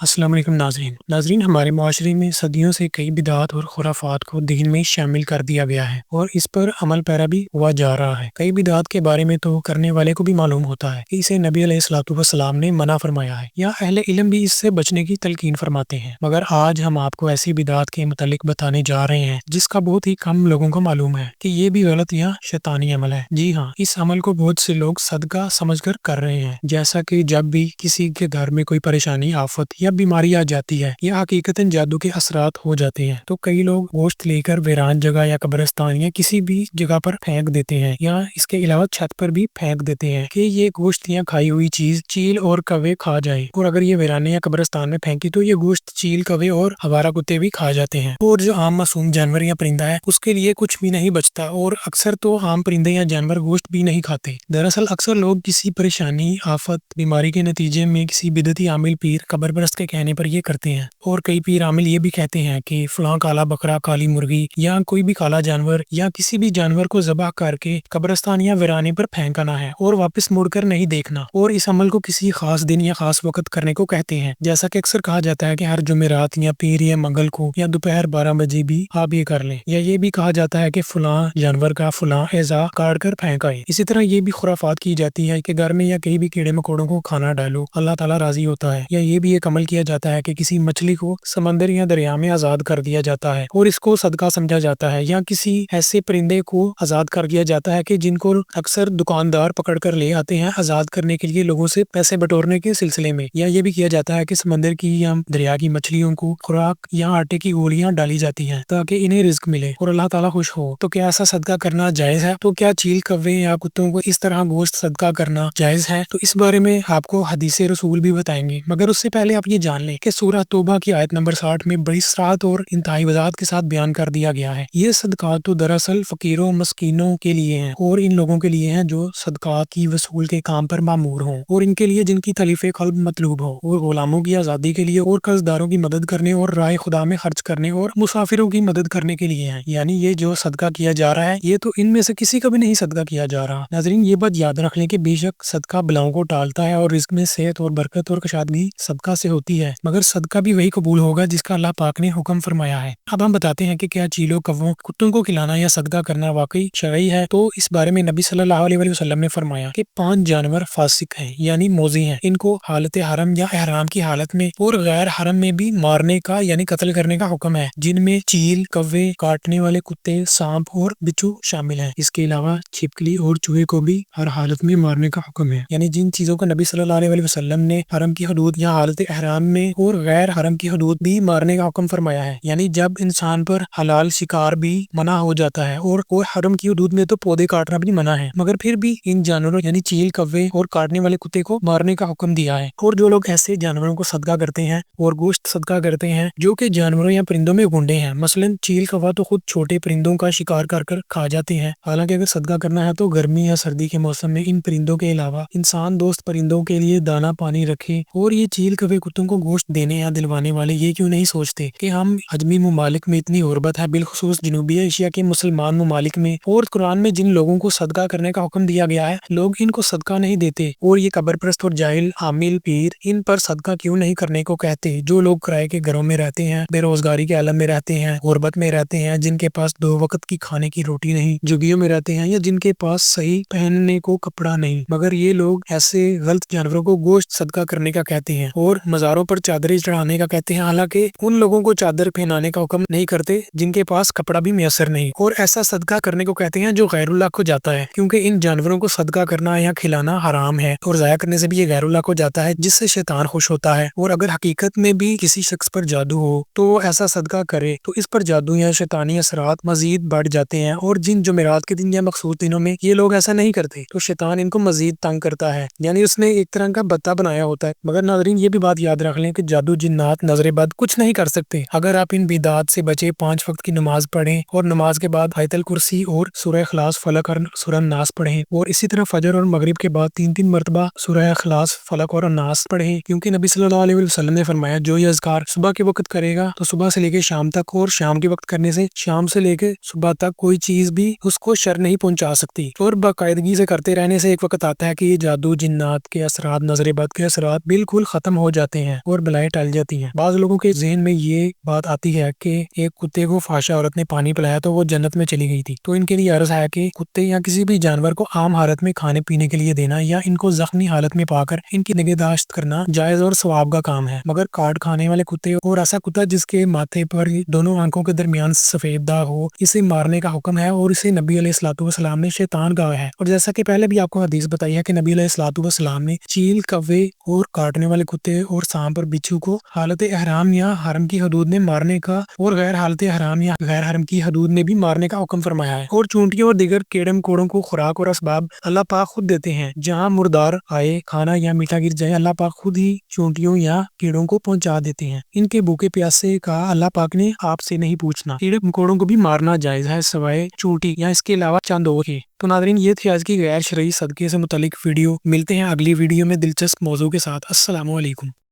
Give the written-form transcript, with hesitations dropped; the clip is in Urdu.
السلام علیکم ناظرین ہمارے معاشرے میں صدیوں سے کئی بدعات اور خرافات کو دین میں شامل کر دیا گیا ہے اور اس پر عمل پیرا بھی ہوا جا رہا ہے۔ کئی بدعات کے بارے میں تو کرنے والے کو بھی معلوم ہوتا ہے کہ اسے نبی علیہ الصلوۃ والسلام نے منع فرمایا ہے یا اہل علم بھی اس سے بچنے کی تلقین فرماتے ہیں، مگر آج ہم آپ کو ایسی بدعات کے متعلق بتانے جا رہے ہیں جس کا بہت ہی کم لوگوں کو معلوم ہے کہ یہ بھی غلط یا شیطانی عمل ہے۔ جی ہاں، اس عمل کو بہت سے لوگ صدقہ سمجھ کر کر رہے ہیں، جیسا کہ جب بھی کسی کے گھر میں کوئی پریشانی، آفت یا بیماری آ جاتی ہے یا حقیقتاً جادو کے اثرات ہو جاتے ہیں تو کئی لوگ گوشت لے کر ویران جگہ یا قبرستان یا کسی بھی جگہ پر پھینک دیتے ہیں، یا اس کے علاوہ چھت پر بھی پھینک دیتے ہیں کہ یہ گوشت یا کھائی ہوئی چیز چیل اور کوے کھا جائے، اور اگر یہ ویرانے یا قبرستان میں پھینکی تو یہ گوشت چیل، کوے اور آوارہ کتے بھی کھا جاتے ہیں، اور جو عام معصوم جانور یا پرندہ ہے اس کے لیے کچھ بھی نہیں بچتا، اور اکثر تو عام پرندے یا جانور گوشت بھی نہیں کھاتے۔ دراصل اکثر لوگ کسی پریشانی، آفت، بیماری کے نتیجے میں کسی بدعتی عامل پیر، قبر پرست کے کہنے پر یہ کرتے ہیں، اور کئی پیر عامل یہ بھی کہتے ہیں کہ فلاں کالا بکرا، کالی مرغی یا کوئی بھی کالا جانور یا کسی بھی جانور کو ذبح کر کے قبرستان یا ویرانے پر پھینکنا ہے اور واپس مڑ کر نہیں دیکھنا، اور اس عمل کو کسی خاص دن یا خاص وقت کرنے کو کہتے ہیں، جیسا کہ اکثر کہا جاتا ہے کہ ہر جمعرات یا پیر یا منگل کو یا دوپہر 12 بجے بھی آپ یہ کر لیں، یا یہ بھی کہا جاتا ہے کہ فلاں جانور کا فلاں اعضاء کاٹ کر پھینکائے۔ اسی طرح یہ بھی خرافات کی جاتی ہے کہ گھر میں یا کہیں بھی کیڑے مکوڑوں کو کھانا ڈالو، اللہ تعالیٰ راضی ہوتا ہے، یا یہ بھی ایک عمل کیا جاتا ہے کہ کسی مچھلی کو سمندر یا دریا میں آزاد کر دیا جاتا ہے اور اس کو صدقہ سمجھا جاتا ہے، یا کسی ایسے پرندے کو آزاد کر دیا جاتا ہے کہ جن کو اکثر دکاندار پکڑ کر لے آتے ہیں آزاد کرنے کے لیے لوگوں سے پیسے بٹورنے کے سلسلے میں، یا یہ بھی کیا جاتا ہے کہ سمندر کی یا دریا کی مچھلیوں کو خوراک یا آٹے کی گولیاں ڈالی جاتی ہیں تاکہ انہیں رزق ملے اور اللہ تعالیٰ خوش ہو۔ تو کیا ایسا صدقہ کرنا جائز ہے؟ تو کیا چیل، کوے یا کتوں کو اس طرح گوشت صدقہ کرنا جائز ہے؟ تو اس بارے میں آپ کو حدیث رسول بھی بتائیں گے، مگر اس سے پہلے آپ یہ جان لیں کہ سورہ توبہ کی آیت نمبر 60 میں بڑی صراحت اور انتہائی وضاحت کے ساتھ بیان کر دیا گیا ہے، یہ صدقات تو دراصل فقیروں، مسکینوں کے لیے ہیں، اور ان لوگوں کے لیے ہیں جو صدقات کی وصول کے کام پر مامور ہوں، اور ان کے لیے جن کی تلیف قلب مطلوب ہو، اور غلاموں کی آزادی کے لیے، اور قرض داروں کی مدد کرنے اور راہ خدا میں خرچ کرنے، اور مسافروں کی مدد کرنے کے لیے ہیں۔ یعنی یہ جو صدقہ کیا جا رہا ہے یہ تو ان میں سے کسی کا بھی نہیں صدقہ کیا جا رہا۔ ناظرین، یہ بات یاد رکھ لیں کہ بے شک صدقہ بلاؤں کو ٹالتا ہے اور رزق میں صحت اور برکت اور کشادگی صدقہ سے ہوتی ہے، مگر صدقہ بھی وہی قبول ہوگا جس کا اللہ پاک نے حکم فرمایا ہے۔ اب ہم بتاتے ہیں کہ کیا چیلوں، کووں، کتوں کو کھلانا یا صدقہ کرنا واقعی شرعی ہے؟ تو اس بارے میں نبی صلی اللہ علیہ وسلم نے فرمایا کہ 5 جانور فاسق ہیں، یعنی موذی ہیں، ان کو حالت حرم یا احرام کی حالت میں اور غیر حرم میں بھی مارنے کا یعنی قتل کرنے کا حکم ہے، جن میں چیل، کوے، کاٹنے والے کتے، سانپ اور بچھو شامل ہیں۔ اس کے علاوہ چھپکلی اور چوہے کو بھی ہر حالت میں مارنے کا حکم ہے۔ یعنی جن چیزوں کا نبی صلی اللہ علیہ وسلم نے حرم کی حدود یا حالت احرام میں اور غیر حرم کی حدود بھی مارنے کا حکم فرمایا ہے، یعنی جب انسان پر حلال شکار بھی منع ہو جاتا ہے اور حرم کی حدود میں تو پودے کاٹنا بھی منع ہے، مگر پھر بھی ان جانوروں یعنی چیل، کوے اور کاٹنے والے کتے کو مارنے کا حکم دیا ہے۔ اور جو لوگ ایسے جانوروں کو صدقہ کرتے ہیں اور گوشت صدقہ کرتے ہیں جو کہ جانوروں یا پرندوں میں گنڈے ہیں، مثلا چیل، کوا تو خود چھوٹے پرندوں کا شکار کر کر کھا جاتے ہیں، حالانکہ اگر صدقہ کرنا ہے تو گرمی یا سردی کے موسم میں ان پرندوں کے علاوہ انسان دوست پرندوں کے لیے دانا پانی رکھے۔ اور یہ چیل، کوے، کتوں کو گوشت دینے یا دلوانے والے یہ کیوں نہیں سوچتے کہ ہم عجمی ممالک میں اتنی غربت ہے، بالخصوص جنوبی ایشیا کے مسلمان ممالک میں، اور قرآن میں جن لوگوں کو صدقہ کرنے کا حکم دیا گیا ہے لوگ ان کو صدقہ نہیں دیتے، اور یہ قبر پرست اور جاہل عامل پیر ان پر صدقہ کیوں نہیں کرنے کو کہتے؟ جو لوگ کرائے کے گھروں میں رہتے ہیں، بے روزگاری کے عالم میں رہتے ہیں، غربت میں رہتے ہیں، جن کے پاس 2 وقت کی کھانے کی روٹی نہیں، جھگیوں میں رہتے ہیں، یا جن کے پاس صحیح پہننے کو کپڑا نہیں، مگر یہ لوگ ایسے غلط جانوروں کو گوشت صدقہ کرنے کا کہتے ہیں اور مزاروں پر چادریں چڑھانے کا کہتے ہیں، حالانکہ ان لوگوں کو چادر پہنانے کا حکم نہیں کرتے جن کے پاس کپڑا بھی میسر نہیں، اور ایسا صدقہ کرنے کو کہتے ہیں جو غیر اللہ کو جاتا ہے، کیونکہ ان جانوروں کو صدقہ کرنا یا کھلانا حرام ہے، اور ضائع کرنے سے بھی یہ غیر اللہ کو جاتا ہے جس سے شیطان خوش ہوتا ہے۔ اور اگر حقیقت میں بھی کسی شخص پر جادو ہو تو ایسا صدقہ کرے تو اس پر جادو یا شیطانی اثرات مزید بڑھ جاتے ہیں، اور جن جمعرات کے دن یا مخصوص دنوں میں یہ لوگ ایسا نہیں کرتے تو شیطان ان کو مزید تنگ کرتا ہے، یعنی اس نے ایک طرح کا بتہ بنایا ہوتا ہے۔ مگر ناظرین، یہ بھی بات یاد رکھ لیں کہ جادو، جنات، نظر بد کچھ نہیں کر سکتے اگر آپ ان بدعات سے بچے 5 وقت کی نماز پڑھیں، اور نماز کے بعد آیت الکرسی اور سورہ اخلاص، فلق اور سورہ الناس پڑھیں، اور اسی طرح فجر اور مغرب کے بعد 3 مرتبہ سورہ اخلاص، فلق اور الناس پڑھیں، کیونکہ نبی صلی اللہ علیہ وسلم نے فرمایا جو یہ اذکار صبح کے وقت کرے گا تو صبح سے لے کے شام تک، اور شام کے وقت کرنے سے شام سے لے کے صبح تک کوئی چیز بھی اس کو شر نہیں پہنچا سکتی، اور باقاعدگی سے کرتے رہنے سے ایک وقت آتا ہے کہ یہ جادو، جنات کے اثرات، نظر بد کے اثرات بالکل ختم ہو جاتے ہیں اور بلائیں ٹل جاتی ہیں۔ بعض لوگوں کے ذہن میں یہ بات آتی ہے کہ ایک کتے کو فحشہ عورت نے پانی پلایا تو وہ جنت میں چلی گئی تھی۔ تو ان کے لیے عرض ہے کہ کتے یا کسی بھی جانور کو عام حالت میں کھانے پینے کے لیے دینا یا ان کو زخمی حالت میں پا کر ان کی نگہداشت کرنا جائز اور ثواب کا کام ہے، مگر کاٹ کھانے والے کتے اور ایسا کتا جس کے ماتھے پر دونوں آنکھوں کے درمیان سفید داغ ہو، اسے مارنے کا حکم ہے اور اسے نبی علیہ الصلوۃ والسلام نے شیطان کہا ہے۔ اور جیسا کہ پہلے بھی آپ کو حدیث بتائی ہے کہ نبی علیہ الصلوۃ والسلام نے چیل، کوے اور کاٹنے والے کتے اور سانپ اور بچھو کو حالت احرام یا حرم کی حدود میں مارنے کا اور غیر حالت احرام یا غیر حرم کی حدود میں بھی مارنے کا حکم فرمایا ہے۔ اور چونٹیوں اور دیگر کیڑے مکوڑوں کو خوراک اور اسباب اللہ پاک خود دیتے ہیں۔ جہاں مردار آئے، کھانا یا میٹھا گر جائے، اللہ پاک خود ہی چونٹیوں یا کیڑوں کو پہنچا دیتے ہیں۔ ان کے بھوکے پیاسے کا اللہ پاک نے آپ سے نہیں پوچھنا۔ کیڑے مکوڑوں کو بھی مارنا جائز ہے سوائے چونٹی یا اس کے علاوہ چند اور کے۔ تو ناظرین، یہ تھی آج کی غیر شرعی صدقے سے متعلق ویڈیو۔ ملتے ہیں اگلی ویڈیو میں دلچسپ موضوع کے ساتھ۔ السلام علیکم۔